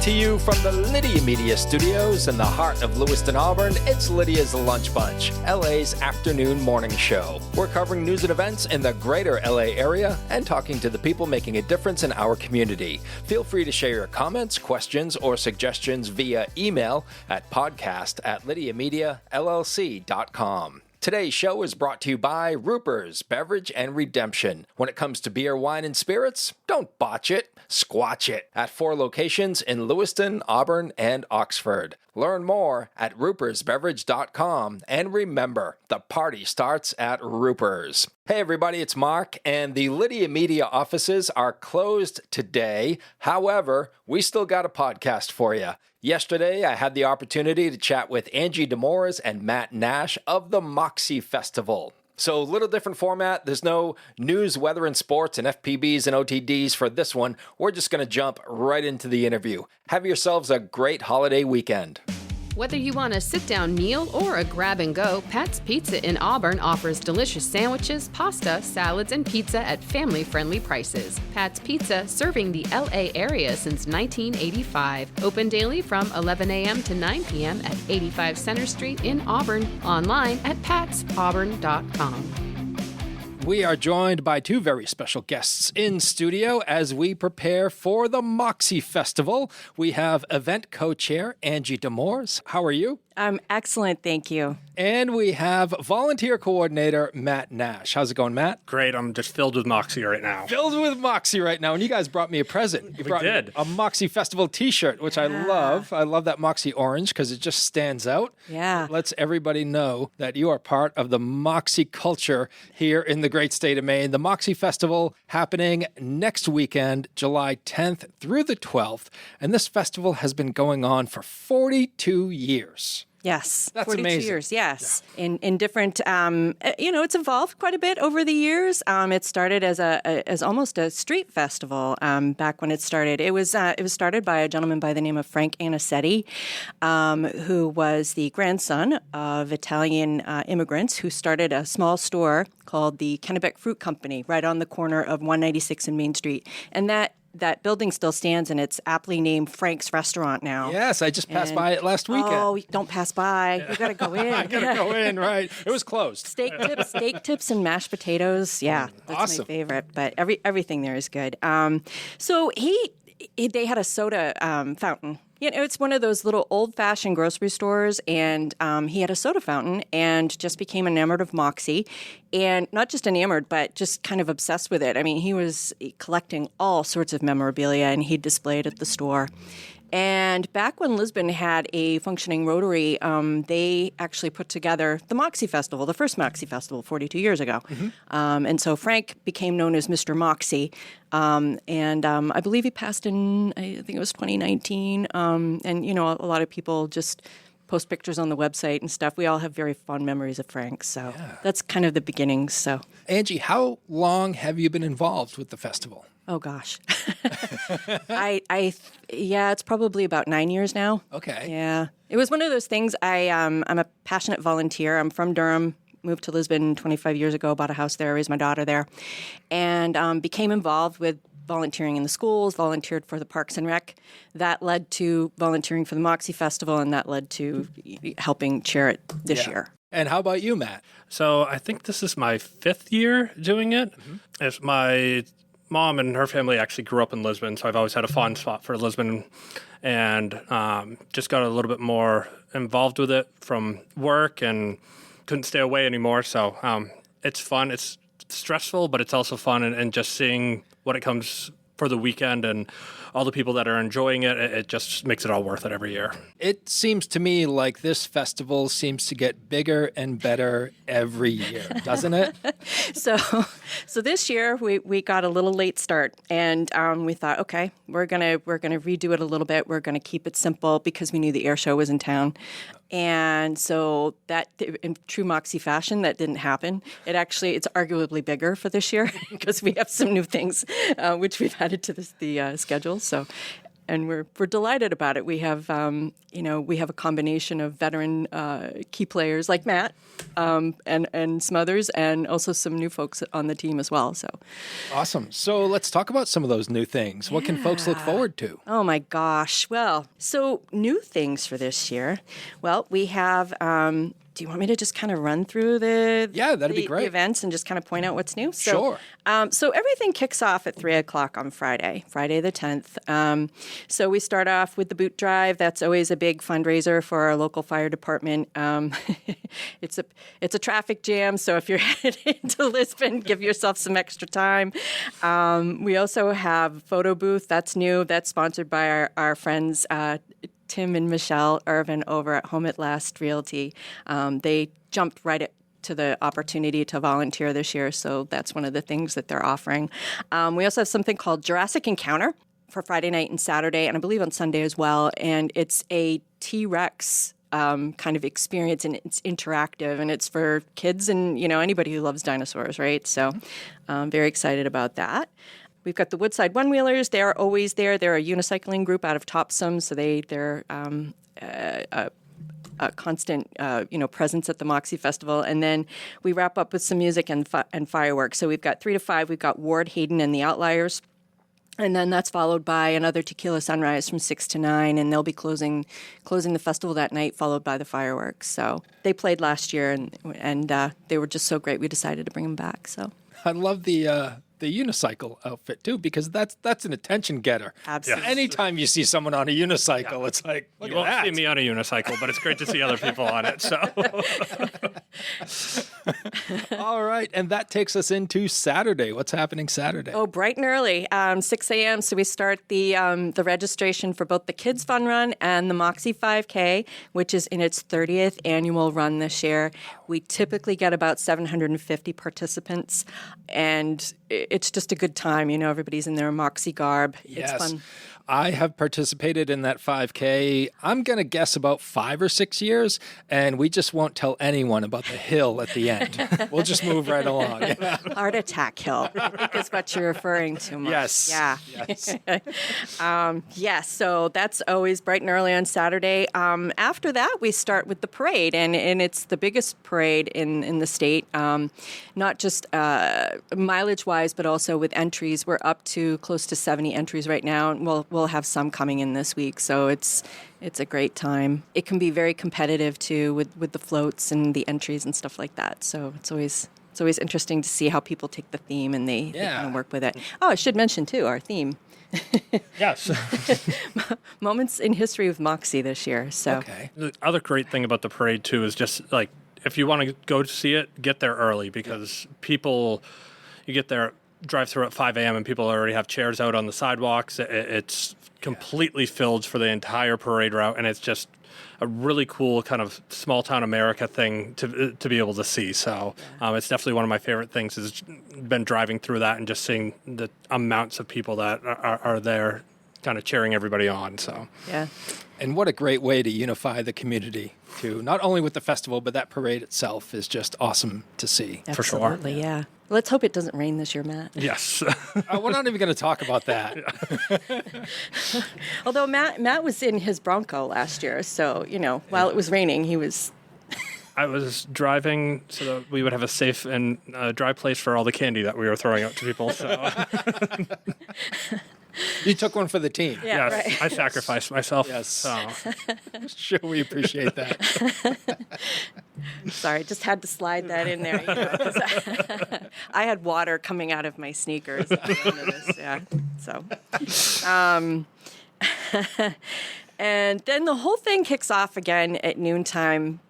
to you from the Lydia Media Studios in the heart of Lewiston, Auburn. It's Lydia's Lunch Bunch, LA's afternoon morning show. We're covering news and events in the greater LA area and talking to the people making a difference in our community. Feel free to share your comments, questions, or suggestions via email at podcast@lydiamediallc.com. Today's show is brought to you by Ruper's Beverage and Redemption. When it comes to beer, wine, and spirits, don't botch it, squatch it. At 4 locations in Lewiston, Auburn, and Oxford. Learn more at rupersbeverage.com. And remember, the party starts at Ruper's. Hey everybody, it's Mark, and the Lydia Media offices are closed today. However, we still got a podcast for you. Yesterday, I had the opportunity to chat with Angie Demores and Matt Nash of the Moxie Festival. So, little different format. There's no news, weather, and sports, and FPBs and OTDs for this one. We're just going to jump right into the interview. Have yourselves a great holiday weekend. Whether you want a sit-down meal or a grab-and-go, Pat's Pizza in Auburn offers delicious sandwiches, pasta, salads, and pizza at family-friendly prices. Pat's Pizza, serving the LA area since 1985. Open daily from 11 a.m. to 9 p.m. at 85 Center Street in Auburn. Online at patsauburn.com. We are joined by 2 very special guests in studio as we prepare for the Moxie Festival. We have event co-chair Angie Demores. How are you? I'm excellent, thank you. And we have volunteer coordinator Matt Nash. How's it going, Matt? Great. I'm just filled with Moxie right now. Filled with Moxie right now. And you guys brought me a present. You brought me a Moxie Festival t-shirt, which I love. I love that Moxie orange because it just stands out. Yeah. It lets everybody know that you are part of the Moxie culture here in the great state of Maine. The Moxie Festival happening next weekend, July 10th through the 12th. And this festival has been going on for 42 years. Yes, that's 42 amazing. years, yes. Yeah. In different, it's evolved quite a bit over the years. It started as almost a street festival back when it started. It was started by a gentleman by the name of Frank Anicetti, who was the grandson of Italian immigrants who started a small store called the Kennebec Fruit Company right on the corner of 196 and Main Street. And that building still stands, and it's aptly named Frank's Restaurant now. Yes, I just passed by it last weekend. Oh, don't pass by. You got to go in. I got to go in, right. It was closed. Steak tips and mashed potatoes. Yeah, that's awesome. My favorite. But everything there is good. So they had a soda fountain. You know, it's one of those little old-fashioned grocery stores, and he had a soda fountain and just became enamored of Moxie. And not just enamored, but just kind of obsessed with it. I mean, he was collecting all sorts of memorabilia, and he displayed at the store. And back when Lisbon had a functioning Rotary, they actually put together the Moxie Festival, the first Moxie Festival 42 years ago. Mm-hmm. And so Frank became known as Mr. Moxie. And I believe he passed in, I think it was 2019. And, you know, a lot of people just post pictures on the website and stuff. We all have very fond memories of Frank. So that's kind of the beginnings. So, Angie, how long have you been involved with the festival? Oh gosh, it's probably about 9 years now. Okay. Yeah, it was one of those things. I'm a passionate volunteer. I'm from Durham. Moved to Lisbon 25 years ago. Bought a house there. Raised my daughter there, and became involved with volunteering in the schools. Volunteered for the Parks and Rec. That led to volunteering for the Moxie Festival, and that led to helping chair it this year. And how about you, Matt? So I think this is my 5th year doing it. Mm-hmm. It's my mom and her family actually grew up in Lisbon, so I've always had a fond spot for Lisbon, and just got a little bit more involved with it from work and couldn't stay away anymore. So it's fun. It's stressful, but it's also fun, and just seeing what it comes for the weekend and all the people that are enjoying it, it just makes it all worth it every year. It seems to me like this festival seems to get bigger and better every year, doesn't it? So this year we got a little late start, and we thought, okay, we're gonna redo it a little bit. We're gonna keep it simple because we knew the air show was in town. And so that, in true Moxie fashion, that didn't happen. It's arguably bigger for this year because we have some new things which we've added to the schedule. So we're delighted about it. We have we have a combination of veteran key players like Matt and some others, and also some new folks on the team as well. So awesome. So let's talk about some of those new things. What can folks look forward to? Oh my gosh! Well, so new things for this year. Well, we have. Do you want me to just kind of run through the that'd be great. The events and just kind of point out what's new? Sure. So everything kicks off at 3:00 on Friday the 10th. So we start off with the boot drive. That's always a big fundraiser for our local fire department. It's a traffic jam, so if you're headed to Lisbon, give yourself some extra time. We also have photo booth. That's new. That's sponsored by our friends Tim and Michelle Irvin over at Home at Last Realty. They jumped right to the opportunity to volunteer this year, so that's one of the things that they're offering. We also have something called Jurassic Encounter for Friday night and Saturday, and I believe on Sunday as well, and it's a T-Rex kind of experience, and it's interactive, and it's for kids and anybody who loves dinosaurs, right? So I'm very excited about that. We've got the Woodside One-Wheelers. They're always there. They're a unicycling group out of Topsom, so they're a constant presence at the Moxie Festival. And then we wrap up with some music and fireworks. So we've got 3 to 5. We've got Ward, Hayden, and the Outliers. And then that's followed by another tequila sunrise from 6 to 9, and they'll be closing the festival that night, followed by the fireworks. So they played last year, and they were just so great. We decided to bring them back. So I love the unicycle outfit too, because that's an attention getter. Absolutely. Yeah. Anytime you see someone on a unicycle, it's like, look You at won't that. see me on a unicycle, but it's great to see other people on it. So, All right, and that takes us into Saturday. What's happening Saturday? Oh, bright and early, 6 a.m. So we start the registration for both the Kids Fun Run and the Moxie 5K, which is in its 30th annual run this year. We typically get about 750 participants, and it's just a good time. Everybody's in their Moxie garb. Yes. It's fun. I have participated in that 5K, I'm going to guess about 5 or 6 years, and we just won't tell anyone about the hill at the end. We'll just move right along. Yeah. Heart Attack Hill is what you're referring to, Mark. Yes. Yeah. Yes. Yes, so that's always bright and early on Saturday. After that, we start with the parade, and it's the biggest parade in the state, not just mileage-wise, but also with entries. We're up to close to 70 entries right now, and we'll have some coming in this week, so it's a great time. It can be very competitive too with the floats and the entries and stuff like that. So it's always interesting to see how people take the theme and they kind of work with it. Oh, I should mention too our theme. yes. Moments in history with Moxie this year. So Okay. The other great thing about the parade, too, is just like if you want to go to see it, get there early because you get there, drive through at 5 a.m. and people already have chairs out on the sidewalks. It's completely filled for the entire parade route, and it's just a really cool kind of small town America thing to be able to see. So it's definitely one of my favorite things has been driving through that and just seeing the amounts of people that are there kind of cheering everybody on. So yeah. And what a great way to unify the community, too. Not only with the festival, but that parade itself is just awesome to see. For sure. Absolutely, yeah. Let's hope it doesn't rain this year, Matt. yes. We're not even going to talk about that. Although Matt was in his Bronco last year, so, while it was raining, he was... I was driving so that we would have a safe and dry place for all the candy that we were throwing out to people. So. You took one for the team. Yeah, yes, right. I sacrificed myself. Yes. So. Sure, we appreciate that. Sorry, just had to slide that in there. 'Cause I had water coming out of my sneakers at the end of this. Yeah, so. And then the whole thing kicks off again at noontime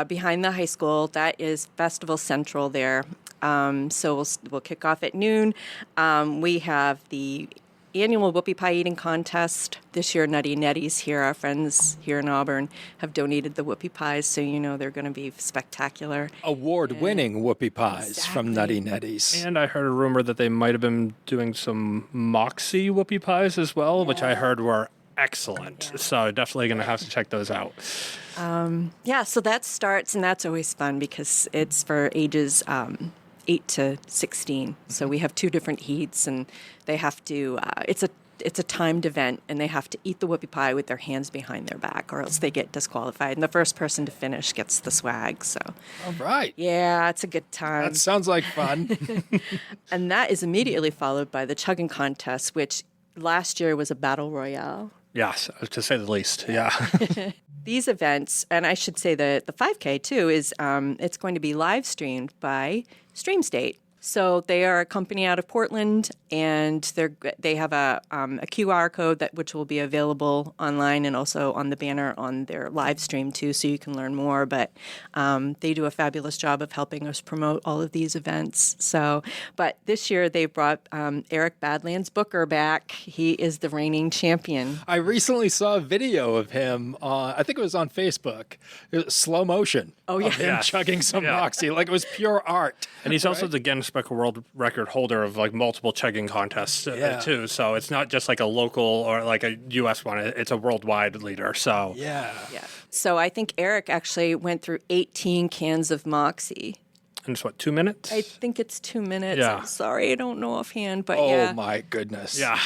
behind the high school. That is Festival Central there. So we'll kick off at noon. We have the annual whoopie pie eating contest. This year, Nutty Nettie's here, our friends here in Auburn, have donated the whoopie pies, so they're going to be spectacular. Award-winning whoopie pies from Nutty Nettie's. And I heard a rumor that they might have been doing some Moxie whoopie pies as well, which I heard were excellent. Yeah. So definitely going to have to check those out. So that starts, and that's always fun because it's for ages 8 to 16. So we have 2 different heats, and they have to, it's a it's a timed event, and they have to eat the whoopie pie with their hands behind their back, or else they get disqualified. And the first person to finish gets the swag. So, All right. yeah, it's a good time. That sounds like fun. And that is immediately followed by the chugging contest, which last year was a battle royale. Yes, to say the least. Yeah. These events, and I should say that the 5K too, is it's going to be live streamed by Stream State. So they are a company out of Portland, and they have a QR code which will be available online and also on the banner on their live stream too, so you can learn more. But they do a fabulous job of helping us promote all of these events. So, but this year they brought Eric Badlands Booker back. He is the reigning champion. I recently saw a video of him. I think it was on Facebook. It was slow motion. Oh, yeah. Of him Yes. chugging some Yeah. Moxie. Like it was pure art. And he's also the Guinness Book of World Record holder of like multiple chugging contests too. So it's not just like a local or like a U.S. one. It's a worldwide leader. So Yeah. Yeah. So I think Eric actually went through 18 cans of Moxie. and it's what, 2 minutes? I think it's 2 minutes. Yeah. I'm sorry, I don't know offhand, but Oh yeah. my goodness. Yeah.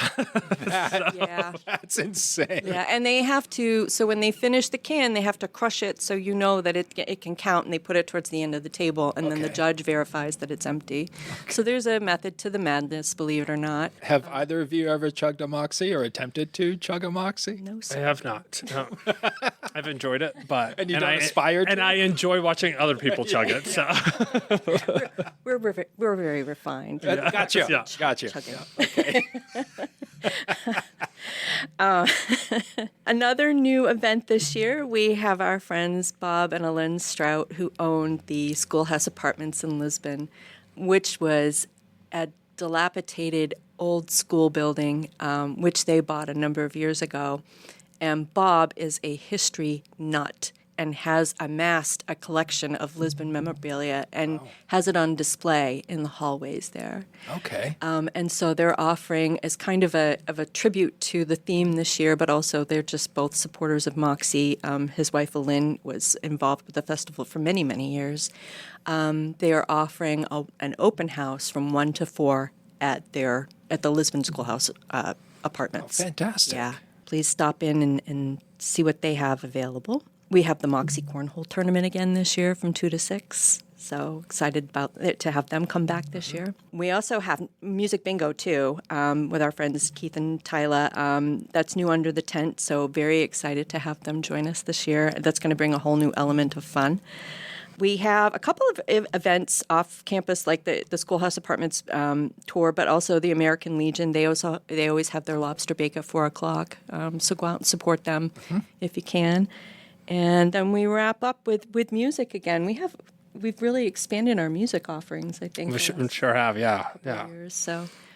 Yeah. That's insane. Yeah, and they have to, so when they finish the can, they have to crush it so you know that it can count, and they put it towards the end of the table, and then the Okay. judge verifies that it's empty. So there's a method to the madness, believe it or not. Have either of you ever chugged a Moxie or attempted to chug a Moxie? No, I sir. have not. No. I've enjoyed it, but And you don't aspire to? And I enjoy watching other people chug it. So We're very refined. Gotcha. Yeah. Gotcha. Chugging. Yeah. Another new event this year, we have our friends Bob and Ellen Strout, who own the Schoolhouse Apartments in Lisbon, which was a dilapidated old school building, which they bought a number of years ago. And Bob is a history nut and has amassed a collection of Lisbon memorabilia and has it on display in the hallways there. Okay. And so they're offering as kind of a tribute to the theme this year, but also they're just both supporters of Moxie. His wife, Lynn, was involved with the festival for many, many years. They are offering an open house from 1 to 4 at the Lisbon Schoolhouse Apartments. Fantastic. Yeah. Please stop in and see what they have available. We have the Moxie Cornhole Tournament again this year from 2 to 6. So excited about it to have them come back this year. We also have Music Bingo, too, with our friends Keith and Tyla. That's new under the tent, so very excited to have them join us this year. That's going to bring a whole new element of fun. We have a couple of events off campus, like the Schoolhouse Apartments tour, but also the American Legion. They always have their lobster bake at 4 o'clock, so go out and support them if you can. And then we wrap up with music again. We've really expanded our music offerings, I think. we the last sure have. Yeah. Yeah. years.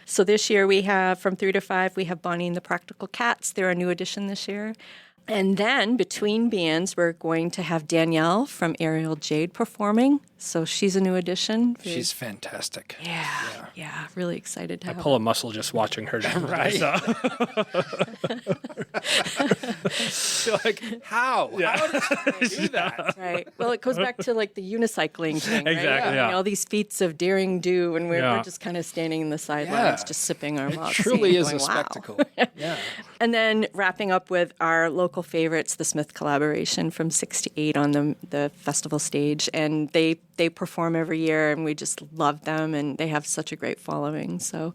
So this year we have from 3 to 5. We have Bonnie and the Practical Cats. They're a new addition this year. And then between bands, we're going to have Danielle from Ariel Jade performing. So she's a new addition. She's fantastic. Yeah, really excited to I have pull a muscle just watching her. Right. So. You're like, how? How does she do that? Right. Well, it goes back to like the unicycling thing, right? Exactly, yeah. All these feats of daring do, and we're Yeah. just kind of standing in the sidelines, Yeah. just sipping our It Moxie truly and is a going, wow. spectacle. Yeah. And then wrapping up with our local favorites, the Smith collaboration from 6 to 8 on the festival stage. And they perform every year, and we just love them, and they have such a great following. So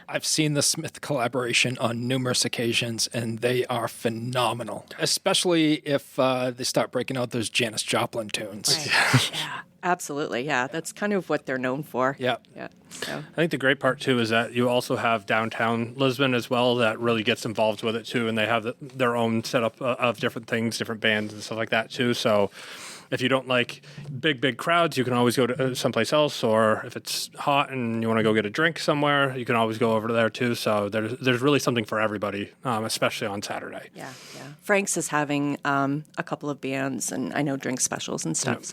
I've seen the Smith collaboration on numerous occasions, and they are phenomenal, especially if they start breaking out those Janis Joplin tunes. yeah, absolutely. Yeah, that's kind of what they're known for. Yeah. Yeah. So I think the great part too is that you also have downtown Lisbon as well that really gets involved with it too, and they have their own setup of different things, different bands and stuff like that too. So if you don't like big crowds, you can always go to someplace else, or if it's hot and you want to go get a drink somewhere, you can always go over there too. So there's really something for everybody, especially on Saturday. yeah. Frank's is having a couple of bands, and I know drink specials and stuff.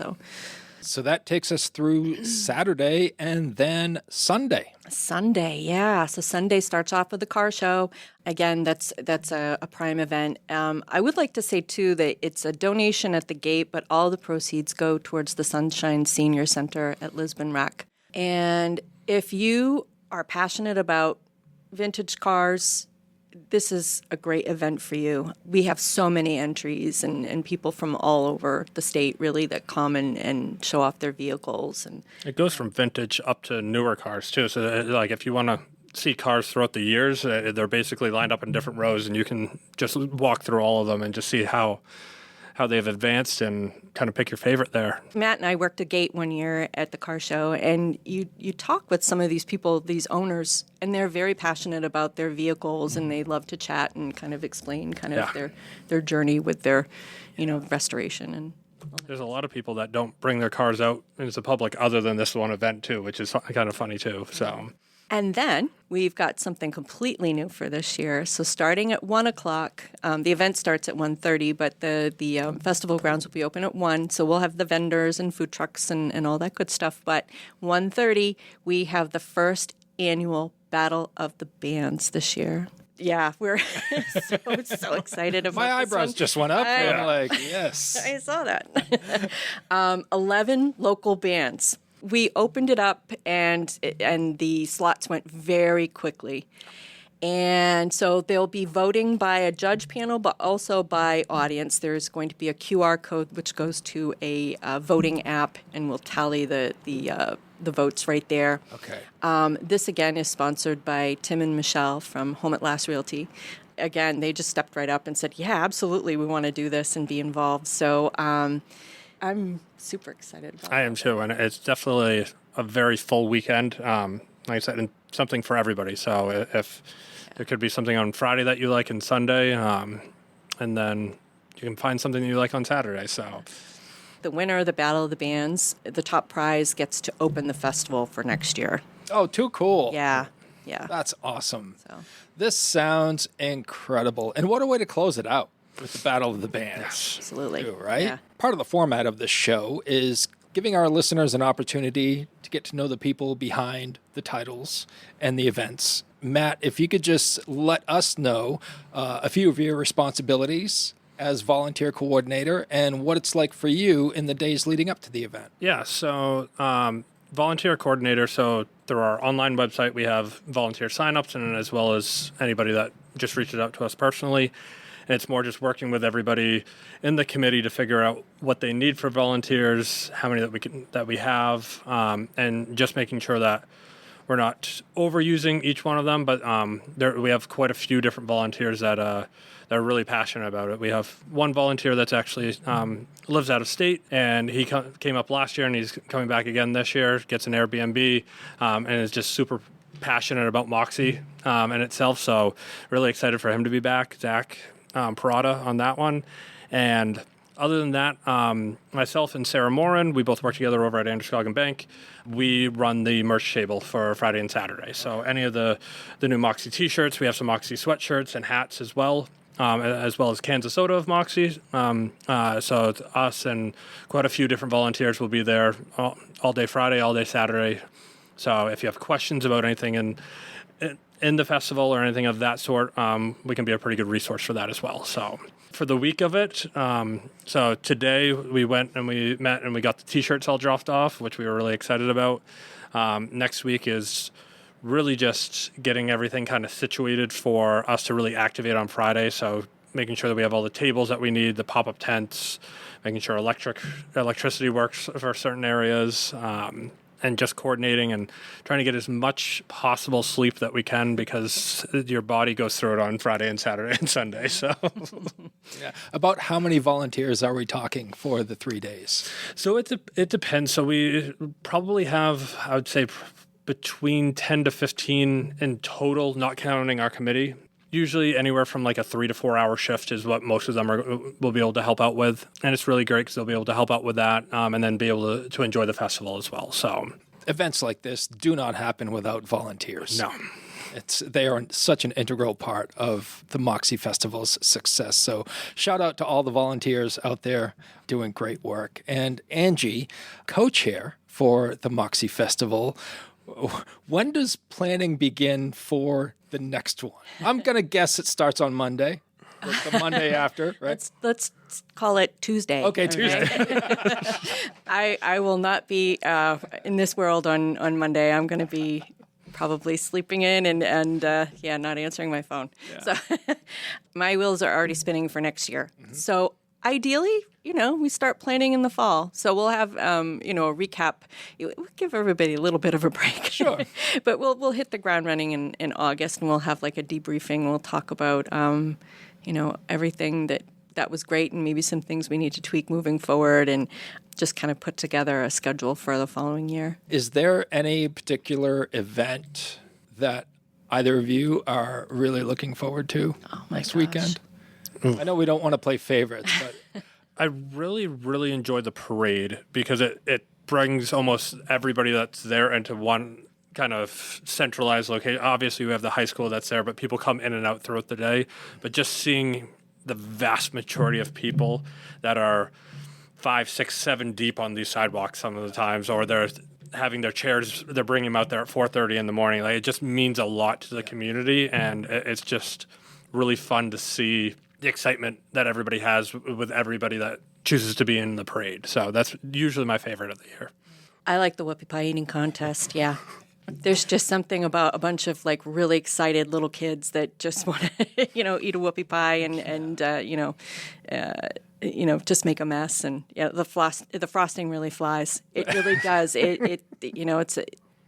So that takes us through Saturday and then Sunday. Sunday, yeah. So Sunday starts off with the car show. Again, that's a prime event. I would like to say, too, that it's a donation at the gate, but all the proceeds go towards the Sunshine Senior Center at Lisbon Rec. And if you are passionate about vintage cars, this is a great event for you. We have so many entries and people from all over the state really that come and show off their vehicles. And It goes from vintage up to newer cars too. So like if you want to see cars throughout the years, they're basically lined up in different rows, and you can just walk through all of them and just see how they've advanced and kind of pick your favorite there. Matt and I worked a gate one year at the car show, and you talk with some of these people, these owners, and they're very passionate about their vehicles, and they love to chat and kind of explain kind of their journey with their, restoration. And there's a lot of people that don't bring their cars out into the public other than this one event too, which is kind of funny too. So. And then we've got something completely new for this year. So starting at 1 o'clock, the event starts at 1:30, but the festival grounds will be open at 1. So we'll have the vendors and food trucks and all that good stuff. But 1:30, we have the first annual Battle of the Bands this year. Yeah, we're so excited about My this eyebrows one. just went up. I'm like, yes. I saw that. 11 local bands. We opened it up, and the slots went very quickly. And so they'll be voting by a judge panel, but also by audience. There's going to be a QR code which goes to a voting app, and will tally the votes right there. Okay. This, again, is sponsored by Tim and Michelle from Home at Last Realty. Again, they just stepped right up and said, yeah, absolutely, we want to do this and be involved. So I'm super excited about it. I am too, and it's definitely a very full weekend. Like I said, and something for everybody. So if there could be something on Friday that you like and Sunday, and then you can find something that you like on Saturday. So the winner of the Battle of the Bands, the top prize, gets to open the festival for next year. Oh, too cool. Yeah. That's awesome. So. This sounds incredible. And what a way to close it out with the Battle of the Bands. Absolutely. Too, right? Yeah. Part of the format of this show is giving our listeners an opportunity to get to know the people behind the titles and the events. Matt, if you could just let us know a few of your responsibilities as volunteer coordinator and what it's like for you in the days leading up to the event. Yeah, so volunteer coordinator, so through our online website, we have volunteer signups, and as well as anybody that just reaches out to us personally. And it's more just working with everybody in the committee to figure out what they need for volunteers, how many that we have, and just making sure that we're not overusing each one of them. But we have quite a few different volunteers that are really passionate about it. We have one volunteer that's actually lives out of state, and he came up last year, and he's coming back again this year. Gets an Airbnb, and is just super passionate about Moxie in itself. So really excited for him to be back, Zach Parada on that one. And other than that, myself and Sarah Morin, we both work together over at Chugging Bank. We run the merch table for Friday and Saturday. So any of the new Moxie t-shirts, we have some Moxie sweatshirts and hats as well as cans of soda of Moxie. So it's us and quite a few different volunteers will be there all day Friday, all day Saturday. So if you have questions about anything in the festival or anything of that sort, we can be a pretty good resource for that as well. So for the week of it, so today we went and we met and we got the t-shirts all dropped off, which we were really excited about. Next week is really just getting everything kind of situated for us to really activate on Friday. So making sure that we have all the tables that we need, the pop-up tents, making sure electricity works for certain areas, and just coordinating and trying to get as much possible sleep that we can, because your body goes through it on Friday and Saturday and Sunday. So, yeah. About how many volunteers are we talking for the 3 days? So it depends. So we probably have, I would say, between 10 to 15 in total, not counting our committee. Usually anywhere from like a 3 to 4 hour shift is what most of them will be able to help out with. And it's really great because they'll be able to help out with that and then be able to enjoy the festival as well. So events like this do not happen without volunteers. No. They are such an integral part of the Moxie Festival's success. So shout out to all the volunteers out there doing great work. And Angie, co-chair for the Moxie Festival, when does planning begin for the next one? I'm going to guess it starts on Monday, the Monday after, right? Let's call it Tuesday. Okay, Tuesday. I will not be in this world on Monday. I'm going to be probably sleeping in and not answering my phone. So my wheels are already spinning for next year. So ideally, we start planning in the fall. So we'll have, a recap. We'll give everybody a little bit of a break. Sure. But we'll hit the ground running in August, and we'll have like a debriefing. We'll talk about, everything that was great and maybe some things we need to tweak moving forward, and just kind of put together a schedule for the following year. Is there any particular event that either of you are really looking forward to next weekend? I know we don't want to play favorites, but I really, really enjoy the parade because it brings almost everybody that's there into one kind of centralized location. Obviously, we have the high school that's there, but people come in and out throughout the day. But just seeing the vast majority of people that are 5, 6, 7 deep on these sidewalks some of the times, or they're having their chairs, they're bringing them out there at 4:30 in the morning. Like, it just means a lot to the community, and it's just really fun to see the excitement that everybody has with everybody that chooses to be in the parade. So that's usually my favorite of the year. I like the whoopie pie eating contest, yeah. There's just something about a bunch of like really excited little kids that just want to, eat a whoopie pie and just make a mess. And the frosting really flies. It really does.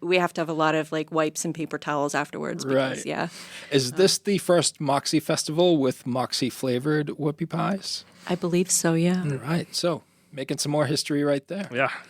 We have to have a lot of like wipes and paper towels afterwards. Because, right. Is this the first Moxie Festival with Moxie flavored whoopie pies? I believe so, yeah. Right. So making some more history right there.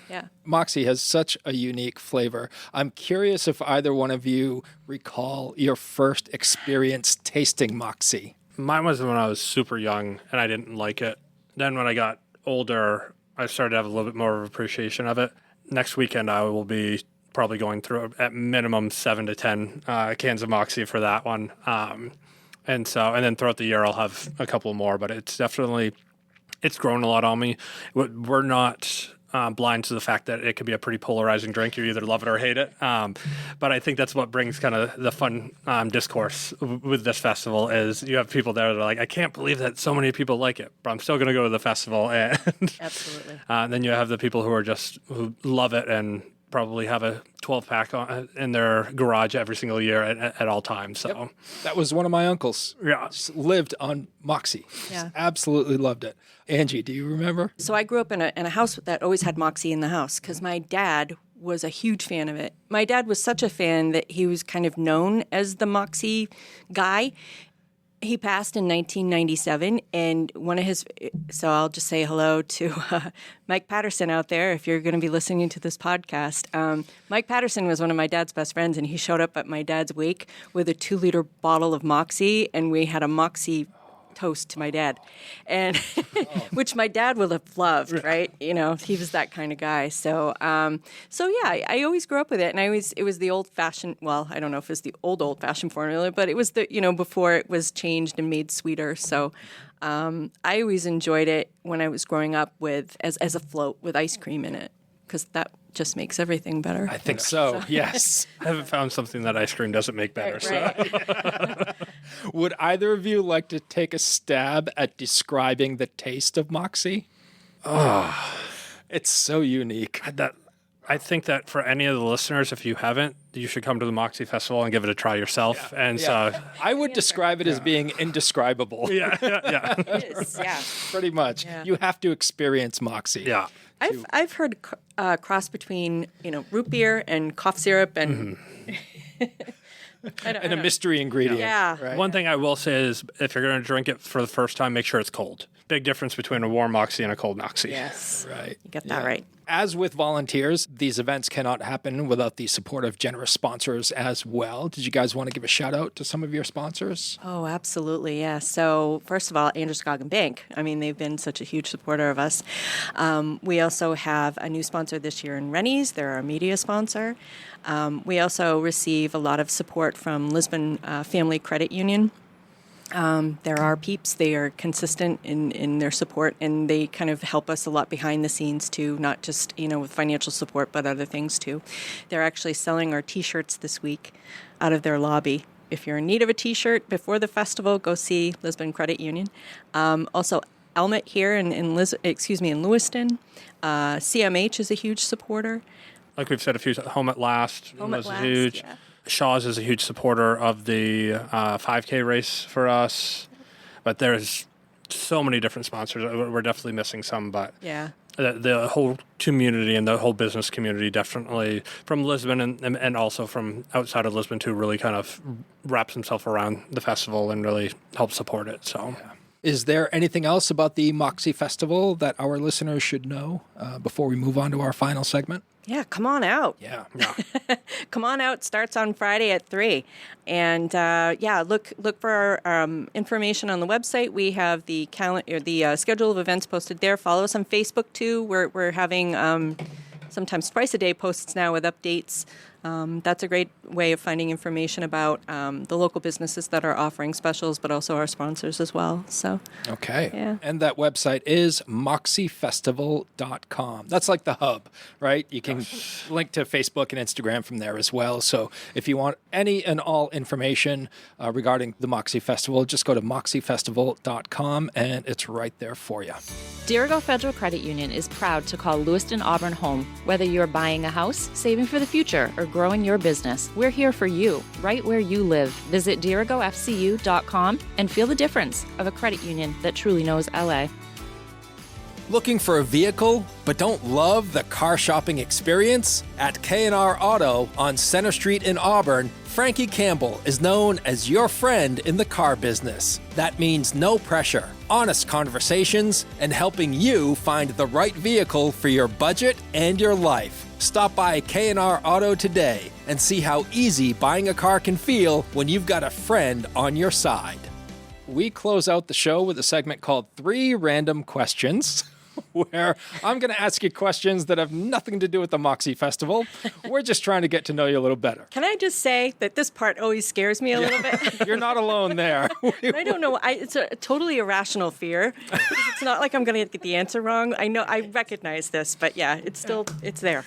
Yeah. Moxie has such a unique flavor. I'm curious if either one of you recall your first experience tasting Moxie. Mine was when I was super young and I didn't like it. Then when I got older, I started to have a little bit more of appreciation of it. Next weekend, I will be probably going through at minimum 7 to 10 cans of Moxie for that one. And then throughout the year, I'll have a couple more, but it's grown a lot on me. We're not blind to the fact that it can be a pretty polarizing drink. You either love it or hate it. But I think that's what brings kind of the fun discourse with this festival is you have people there that are like, I can't believe that so many people like it, but I'm still going to go to the festival. And Absolutely. Then you have the people who love it and probably have a 12-pack in their garage every single year at all times. So Yep. That was one of my uncles. Yeah. Just lived on Moxie. Yeah. Just absolutely loved it. Angie, do you remember? So I grew up in a house that always had Moxie in the house because my dad was a huge fan of it. My dad was such a fan that he was kind of known as the Moxie guy. He passed in 1997, and so I'll just say hello to Mike Patterson out there if you're going to be listening to this podcast. Mike Patterson was one of my dad's best friends, and he showed up at my dad's wake with a 2-liter bottle of Moxie, and we had a Moxie toast to my dad, and which my dad would have loved, right? He was that kind of guy. So I always grew up with it, and it was the old-fashioned. Well, I don't know if it's the old-fashioned formula, but it was the before it was changed and made sweeter. So I always enjoyed it when I was growing up as a float with ice cream in it because that just makes everything better. I think so. Yes. I haven't found something that ice cream doesn't make better. Right. Would either of you like to take a stab at describing the taste of Moxie? Oh, it's so unique. I think that for any of the listeners, if you haven't, you should come to the Moxie Festival and give it a try yourself. Yeah. And so I would describe it as being indescribable. Yeah. It is, yeah. Pretty much. Yeah. You have to experience Moxie. Yeah. I've heard cross between root beer and cough syrup and and a mystery ingredient. Yeah. Right? One thing I will say is if you're going to drink it for the first time, make sure it's cold. Big difference between a warm Moxie and a cold Moxie. Yes. Right. You get that right. As with volunteers, these events cannot happen without the support of generous sponsors as well. Did you guys want to give a shout out to some of your sponsors? Oh, absolutely, yeah. So first of all, Androscoggin Bank. I mean, they've been such a huge supporter of us. We also have a new sponsor this year in Rennie's. They're our media sponsor. We also receive a lot of support from Lisbon Family Credit Union. They're our peeps. They are consistent in their support, and they kind of help us a lot behind the scenes too, not just, with financial support, but other things too. They're actually selling our T-shirts this week out of their lobby. If you're in need of a T-shirt before the festival, go see Lisbon Credit Union. Also, Elmet here in Lewiston. CMH is a huge supporter. Like we've said a few, Home at Last was huge. Yeah. Shaw's is a huge supporter of the 5K race for us. But there's so many different sponsors. We're definitely missing some, but Yeah. the whole community and the whole business community definitely from Lisbon and also from outside of Lisbon too really kind of wraps himself around the festival and really helps support it. So. Yeah. Is there anything else about the Moxie Festival that our listeners should know before we move on to our final segment? Yeah, come on out. Yeah. Come on out. Starts on Friday at 3. And look for our information on the website. We have the schedule of events posted there. Follow us on Facebook too. We're having sometimes twice a day posts now with updates. That's a great way of finding information about the local businesses that are offering specials, but also our sponsors as well. So, Okay. Yeah. And that website is moxiefestival.com. That's like the hub, right? You can link to Facebook and Instagram from there as well. So if you want any and all information regarding the Moxie Festival, just go to moxiefestival.com and it's right there for you. Dirigo Federal Credit Union is proud to call Lewiston Auburn home. Whether you're buying a house, saving for the future, or growing your business, we're here for you, right where you live. Visit dirigofcu.com and feel the difference of a credit union that truly knows LA. Looking for a vehicle but don't love the car shopping experience? At K&R Auto on Center Street in Auburn, Frankie Campbell is known as your friend in the car business. That means no pressure, honest conversations, and helping you find the right vehicle for your budget and your life. Stop by K&R Auto today and see how easy buying a car can feel when you've got a friend on your side. We close out the show with a segment called 3 Random Questions, where I'm going to ask you questions that have nothing to do with the Moxie Festival. We're just trying to get to know you a little better. can I just say that this part always scares me a little bit? You're not alone there. I don't know. It's a totally irrational fear. It's not like I'm going to get the answer wrong. I know. I recognize this, but yeah, it's there.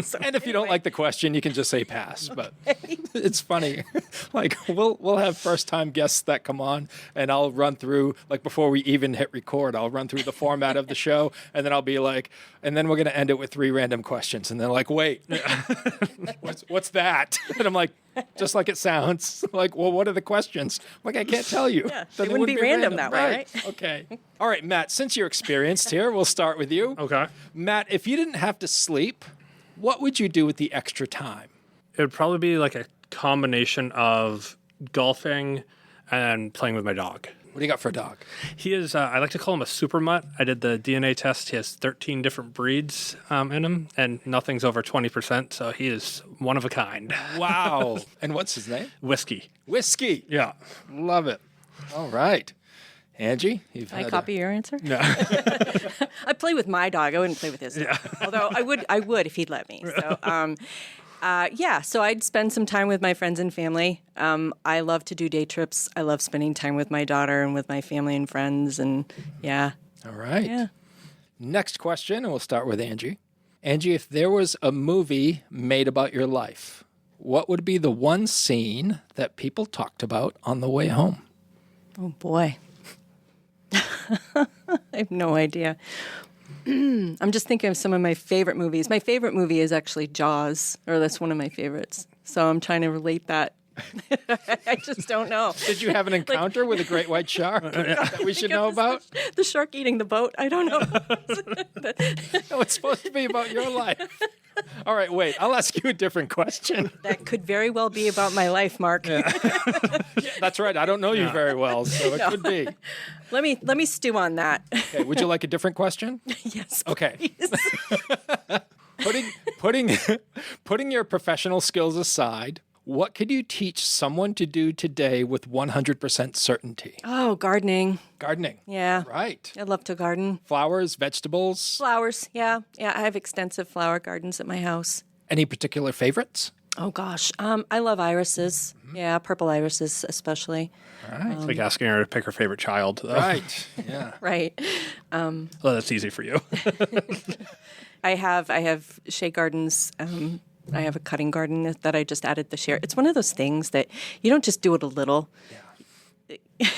So, And if you don't like the question, you can just say pass. But it's funny. Like we'll have first time guests that come on, and I'll run through, like before we even hit record, I'll run through the format of the show, and then I'll be like, and then we're going to end it with 3 random questions, and they're like, wait, what's that? And I'm like, just like it sounds. Like, well, what are the questions? I'm like, I can't tell you. Yeah, Then it wouldn't be random that way, right? Okay. All right, Matt, since you're experienced here, we'll start with you. Okay. Matt, if you didn't have to sleep, what would you do with the extra time? It would probably be like a combination of golfing and playing with my dog. What do you got for a dog? He is, I like to call him a super mutt. I did the DNA test. He has 13 different breeds in him, and nothing's over 20%, so he is one of a kind. Wow. And what's his name? Whiskey. Whiskey. Yeah. Love it. All right. Angie, you've Can I had copy your answer? No. I play with my dog. I wouldn't play with his dog. Although I would if he'd let me. So, so I'd spend some time with my friends and family. I love to do day trips. I love spending time with my daughter and with my family and friends. And yeah. All right. Yeah. Next question, and we'll start with Angie. Angie, if there was a movie made about your life, what would be the one scene that people talked about on the way home? Oh, boy. I have no idea. I'm just thinking of some of my favorite movies. My favorite movie is actually Jaws, or that's one of my favorites. So I'm trying to relate that. I just don't know. Did you have an encounter with a great white shark that we should know about? The shark eating the boat. I don't know. No, it's supposed to be about your life. All right, wait. I'll ask you a different question. That could very well be about my life, Mark. Yeah, that's right. I don't know you very well, so it could be. Let me stew on that. Okay, would you like a different question? Yes. Okay. Putting your professional skills aside, what could you teach someone to do today with 100% certainty? Oh, gardening. Gardening. Yeah. Right. I love to garden. Flowers, vegetables. Flowers. Yeah. Yeah. I have extensive flower gardens at my house. Any particular favorites? Oh gosh. I love irises. Mm-hmm. Yeah. Purple irises, especially. All right. It's like asking her to pick her favorite child. Though. Right. Yeah. Right. Well, that's easy for you. I have shea gardens. I have a cutting garden that I just added this year. It's one of those things that you don't just do it a little. Yeah.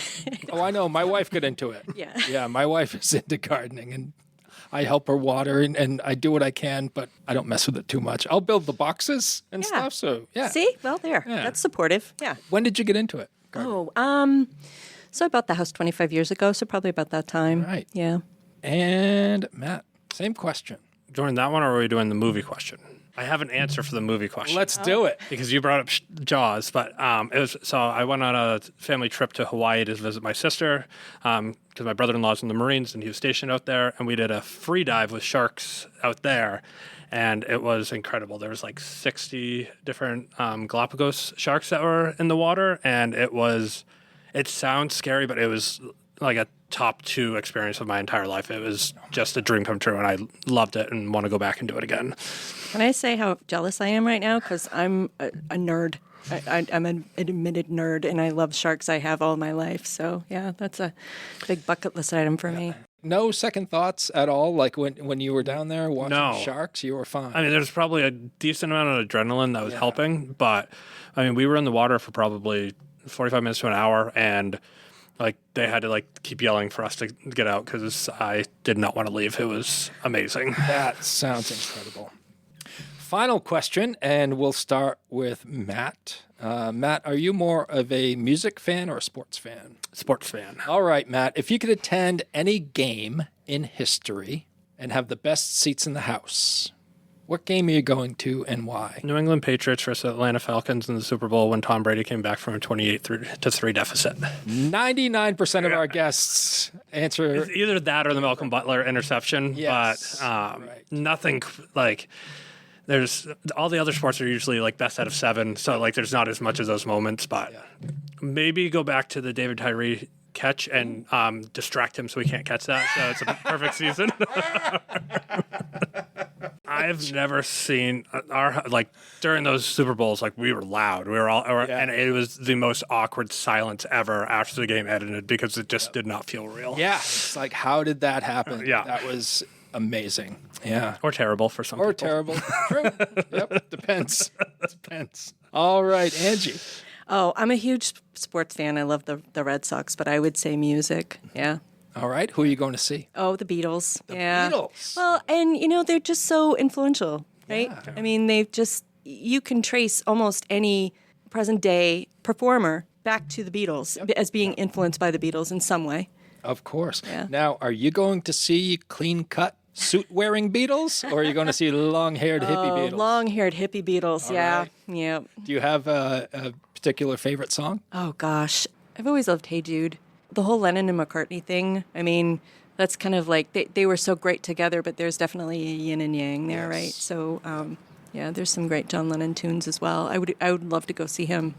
Oh, I know. My wife got into it. Yeah. Yeah, my wife is into gardening, and I help her water and I do what I can, but I don't mess with it too much. I'll build the boxes and stuff. So yeah. See? Well, there. Yeah. That's supportive. Yeah. When did you get into it? So I bought the house 25 years ago, so probably about that time. Right. Yeah. And Matt, same question. Doing that one, or are we doing the movie question? I have an answer for the movie question. Let's do it. Because you brought up Jaws, but I went on a family trip to Hawaii to visit my sister because my brother-in-law's in the Marines and he was stationed out there, and we did a free dive with sharks out there, and it was incredible. There was like 60 different Galapagos sharks that were in the water, and it sounds scary, but it was like a top 2 experience of my entire life. It was just a dream come true, and I loved it and want to go back and do it again. Can I say how jealous I am right now? Because I'm a nerd. I'm an admitted nerd, and I love sharks. I have all my life. So, yeah, that's a big bucket list item for me. No second thoughts at all? Like when you were down there watching sharks, you were fine? I mean, there's probably a decent amount of adrenaline that was helping, but, I mean, we were in the water for probably 45 minutes to an hour, and like they had to like keep yelling for us to get out because I did not want to leave. It was amazing. That sounds incredible. Final question, and we'll start with Matt. Matt, are you more of a music fan or a sports fan? Sports fan. All right, Matt. If you could attend any game in history and have the best seats in the house, what game are you going to and why? New England Patriots versus Atlanta Falcons in the Super Bowl when Tom Brady came back from a 28-3 deficit. 99% of our guests answer It's either that or the Malcolm Butler interception, Yes, but right. nothing like. There's all the other sports are usually like best out of 7, so like there's not as much of those moments. But maybe go back to the David Tyree catch and distract him so he can't catch that. So it's a perfect season. I've never seen during those Super Bowls, like we were loud. We were all, and it was the most awkward silence ever after the game ended because it just did not feel real. Yeah, it's like, how did that happen? Yeah. That was amazing. Yeah. Or terrible for some people. Or terrible. True. Yep. Depends. Depends. All right, Angie. Oh, I'm a huge sports fan. I love the Red Sox, but I would say music. Yeah. All right. Who are you going to see? Oh, the Beatles. The Beatles. Well, and they're just so influential, right? Yeah. I mean, you can trace almost any present day performer back to the Beatles as being influenced by the Beatles in some way. Of course. Yeah. Now, are you going to see clean-cut, suit-wearing Beatles, or are you going to see long-haired hippie Beatles? Long-haired hippie Beatles, yeah. Right. Yeah. Do you have a particular favorite song? Oh, gosh. I've always loved Hey Jude. The whole Lennon and McCartney thing, I mean, that's kind of like, they were so great together, but there's definitely a yin and yang there, right? So, there's some great John Lennon tunes as well. I would love to go see him.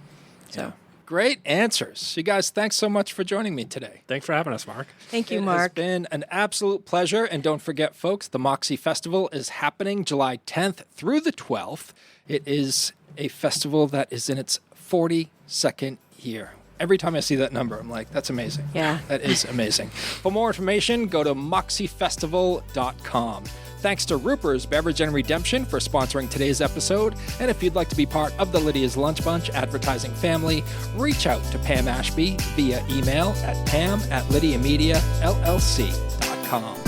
So. Yeah. Great answers. You guys, thanks so much for joining me today. Thanks for having us, Mark. Thank you, It Mark. has been an absolute pleasure. And don't forget, folks, the Moxie Festival is happening July 10th through the 12th. It is a festival that is in its 42nd year. Every time I see that number, I'm like, that's amazing. Yeah. That is amazing. For more information, go to moxiefestival.com. Thanks to Ruper's Beverage and Redemption for sponsoring today's episode. And if you'd like to be part of the Lydia's Lunch Bunch advertising family, reach out to Pam Ashby via email at pam@lydiamediallc.com.